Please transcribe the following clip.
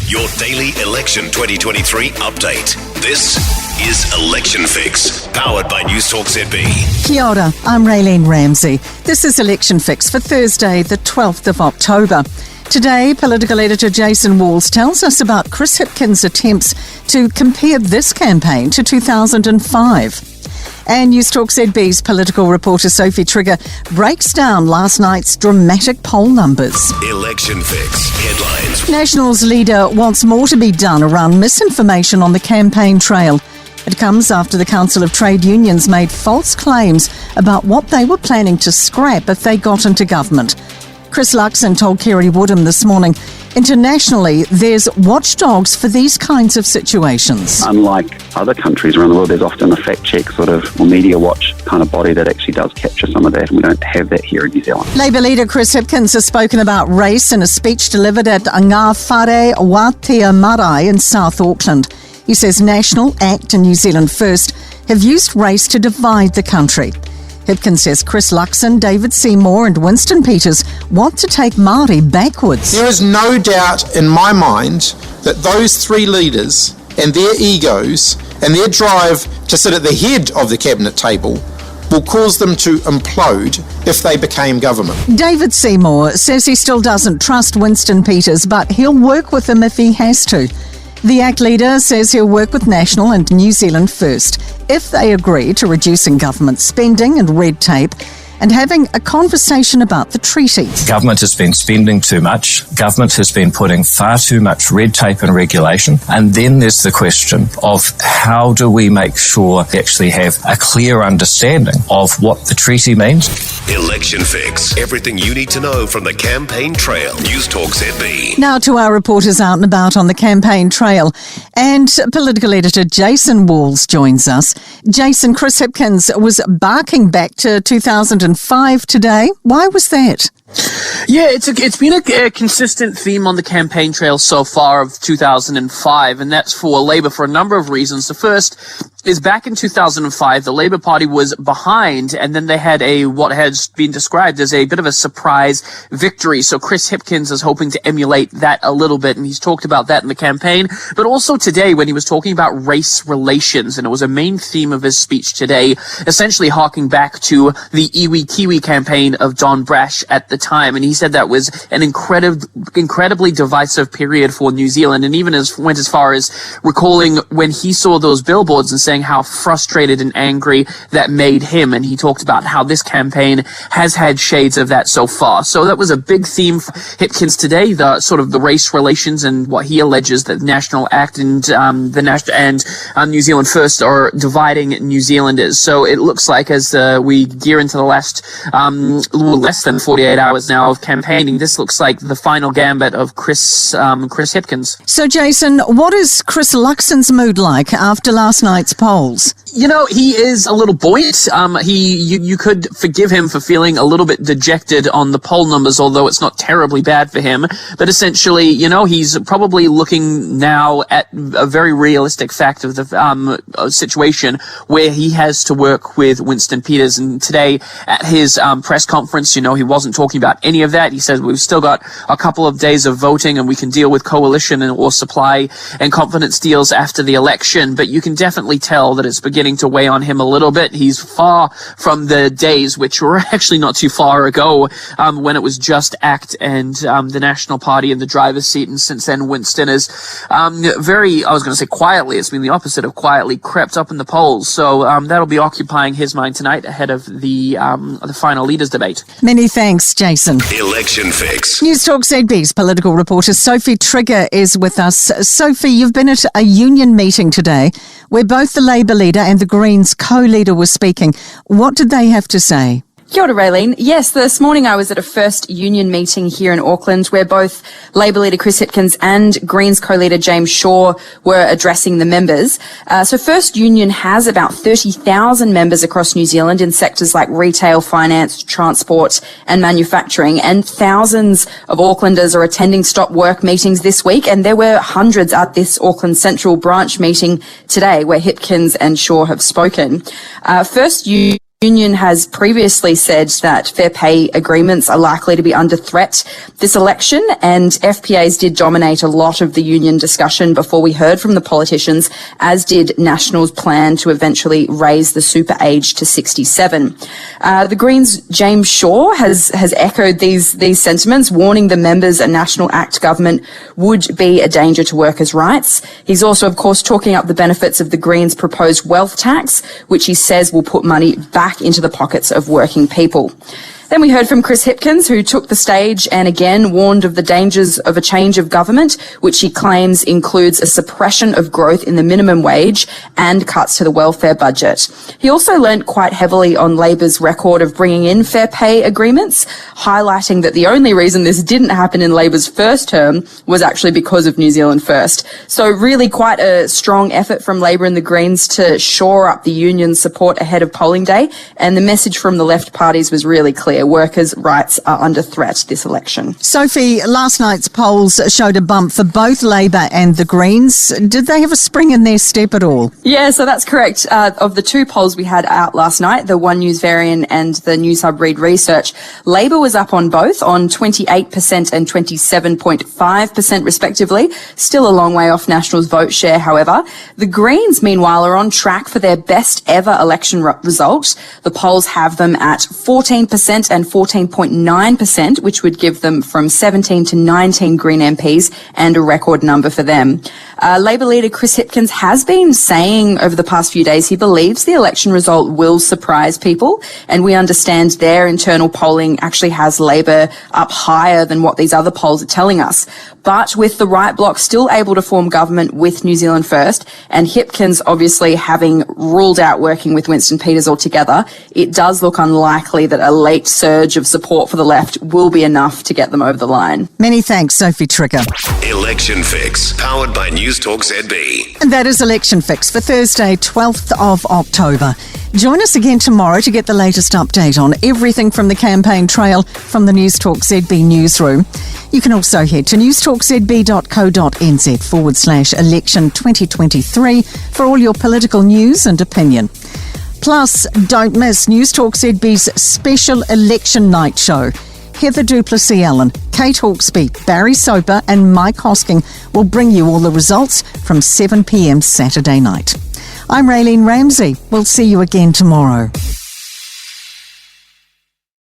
your daily election 2023 update. This is Election Fix, powered by Newstalk ZB. Kia ora, I'm Raylene Ramsay. This is Election Fix for Thursday, the 12th of October. Today, political editor Jason Walls tells us about Chris Hipkins' attempts to compare this campaign to 2005. And Newstalk ZB's political reporter Sophie breaks down last night's dramatic poll numbers. Election Fix headlines. National's leader wants more to be done around misinformation on the campaign trail. It comes after the Council of Trade Unions made false claims about what they were planning to scrap if they got into government. Chris Luxon told Kerry Woodham this morning, internationally, there's watchdogs for these kinds of situations. Unlike other countries around the world, there's often a fact-check or media watch kind of body that actually does capture some of that, and we don't have that here in New Zealand. Labour leader Chris Hipkins has spoken about race in a speech delivered at Ngā Whare Wātea Marae in South Auckland. He says National, ACT and New Zealand First have used race to divide the country. Hipkins says Chris Luxon, David Seymour and Winston Peters want to take Māori backwards. There is no doubt in my mind that those three leaders and their egos and their drive to sit at the head of the cabinet table will cause them to implode if they became government. David Seymour says he still doesn't trust Winston Peters, but he'll work with him if he has to. The ACT leader says he'll work with National and New Zealand First if they agree to reducing government spending and red tape and having a conversation about the treaty. Government has been spending too much. Government has been putting far too much red tape and regulation. And then there's the question of how do we make sure we actually have a clear understanding of what the treaty means. Election Fix. Everything you need to know from the campaign trail. Newstalk ZB. Now to our reporters out and about on the campaign trail. And political editor Jason Walls joins us. Jason, Chris Hipkins was barking back to 2005 today. Why was that? Yeah, it's been a consistent theme on the campaign trail so far of 2005, and that's for Labour for a number of reasons. The first is back in 2005, the Labour Party was behind, and then they had what has been described as a bit of a surprise victory. So Chris Hipkins is hoping to emulate that a little bit, and he's talked about that in the campaign, but also today when he was talking about race relations, and it was a main theme of his speech today, essentially harking back to the Iwi Kiwi campaign of Don Brash at the time, and he said that was an incredibly divisive period for New Zealand, and even went as far as recalling when he saw those billboards and saying how frustrated and angry that made him, and he talked about how this campaign has had shades of that so far. So that was a big theme for Hipkins today, the sort of the race relations and what he alleges that National ACT and the National and New Zealand First are dividing New Zealanders. So it looks like as we gear into the last less than 48 hours now of campaigning, this looks like the final gambit of Chris Hipkins. So Jason, what is Chris Luxon's mood like after last night's polls? You know, he is a little buoyant. You could forgive him for feeling a little bit dejected on the poll numbers, although it's not terribly bad for him. But essentially, you know, he's probably looking now at a very realistic fact of the situation where he has to work with Winston Peters. And today at his press conference, you know, he wasn't talking about any of that. He says we've still got a couple of days of voting and we can deal with coalition or supply and confidence deals after the election. But you can definitely tell that it's beginning to weigh on him a little bit. He's far from the days, which were actually not too far ago, when it was just ACT and the National Party in the driver's seat. And since then, Winston is quietly, it's been the opposite of quietly, crept up in the polls. So that'll be occupying his mind tonight ahead of the final leaders debate. Many thanks, Jason. Election Fix. Newstalk ZB's political reporter Sophie is with us. Sophie, you've been at a union meeting today where both the Labour leader and the Greens co-leader were speaking. What did they have to say? Kia ora, Raylene. Yes, this morning I was at a first union meeting here in Auckland where both Labour leader Chris Hipkins and Greens co-leader James Shaw were addressing the members. So First Union has about 30,000 members across New Zealand in sectors like retail, finance, transport and manufacturing, and thousands of Aucklanders are attending stop work meetings this week, and there were hundreds at this Auckland Central branch meeting today where Hipkins and Shaw have spoken. First Union The union has previously said that fair pay agreements are likely to be under threat this election, and FPAs did dominate a lot of the union discussion before we heard from the politicians, as did National's plan to eventually raise the super age to 67. The Greens' James Shaw has echoed these sentiments, warning the members a National Act government would be a danger to workers' rights. He's also, of course, talking up the benefits of the Greens' proposed wealth tax, which he says will put money back into the pockets of working people. Then we heard from Chris Hipkins, who took the stage and again warned of the dangers of a change of government, which he claims includes a suppression of growth in the minimum wage and cuts to the welfare budget. He also learnt quite heavily on Labor's record of bringing in fair pay agreements, highlighting that the only reason this didn't happen in Labor's first term was actually because of New Zealand First. So really quite a strong effort from Labor and the Greens to shore up the union's support ahead of polling day, and the message from the left parties was really clear. Workers' rights are under threat this election. Sophie, last night's polls showed a bump for both Labor and the Greens. Did they have a spring in their step at all? Yeah, so that's correct. Of the two polls we had out last night, the One News Varian and the News Hub Read Research, Labor was up on both, on 28% and 27.5% respectively. Still a long way off National's vote share, however. The Greens, meanwhile, are on track for their best ever election result. The polls have them at 14% and 14.9%, which would give them from 17 to 19 Green MPs, and a record number for them. Labor leader Chris Hipkins has been saying over the past few days he believes the election result will surprise people, and we understand their internal polling actually has Labor up higher than what these other polls are telling us. But with the right bloc still able to form government with New Zealand First, and Hipkins obviously having ruled out working with Winston Peters altogether, it does look unlikely that a late surge of support for the left will be enough to get them over the line. Many thanks, Sophie Tricker. Election Fix, powered by Newstalk ZB. And that is Election Fix for Thursday, 12th of October. Join us again tomorrow to get the latest update on everything from the campaign trail from the Newstalk ZB newsroom. You can also head to newstalkzb.co.nz/election 2023 for all your political news and opinion. Plus, don't miss Newstalk ZB's special election night show. Heather Duplessis-Allen, Kate Hawkesby, Barry Soper and Mike Hosking will bring you all the results from 7 p.m. Saturday night. I'm Raylene Ramsay. We'll see you again tomorrow.